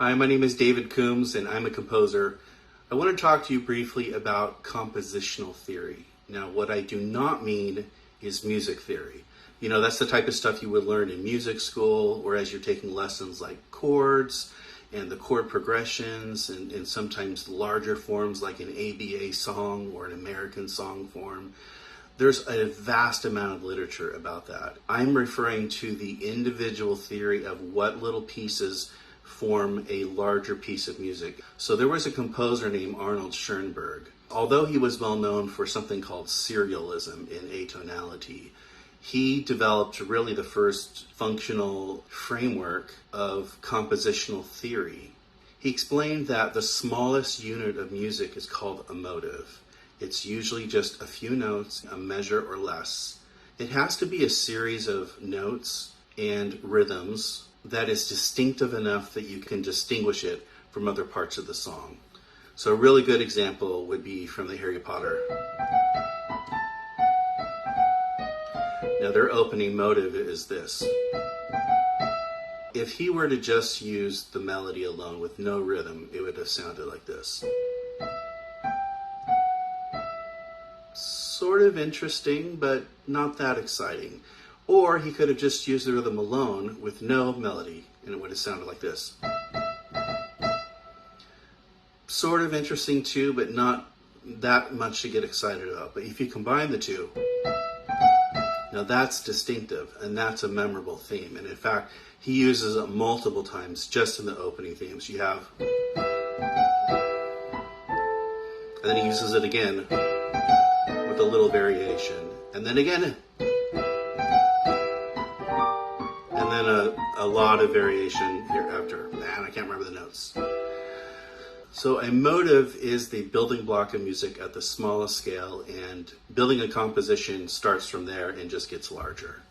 Hi, my name is David Coombs and I'm a composer. I want to talk to you briefly about compositional theory. Now, what I do not mean is music theory. You know, that's the type of stuff you would learn in music school or as you're taking lessons like chords and the chord progressions and sometimes larger forms like an ABA song or an American song form. There's a vast amount of literature about that. I'm referring to the individual theory of what little pieces form a larger piece of music. So there was a composer named Arnold Schoenberg. Although he was well known for something called serialism in atonality, he developed really the first functional framework of compositional theory. He explained that the smallest unit of music is called a motive. It's usually just a few notes, a measure or less. It has to be a series of notes and rhythms that is distinctive enough that you can distinguish it from other parts of the song. So a really good example would be from the Harry Potter. Now their opening motive is this. If he were to just use the melody alone with no rhythm, it would have sounded like this. Sort of interesting, but not that exciting. Or he could have just used the rhythm alone with no melody, and it would have sounded like this. Sort of interesting too, but not that much to get excited about. But if you combine the two, now that's distinctive, and that's a memorable theme. And in fact, he uses it multiple times just in the opening themes. You have, and then he uses it again with a little variation, and then again, and then a lot of variation hereafter. Man, I can't remember the notes. So a motive is the building block of music at the smallest scale, and building a composition starts from there and just gets larger.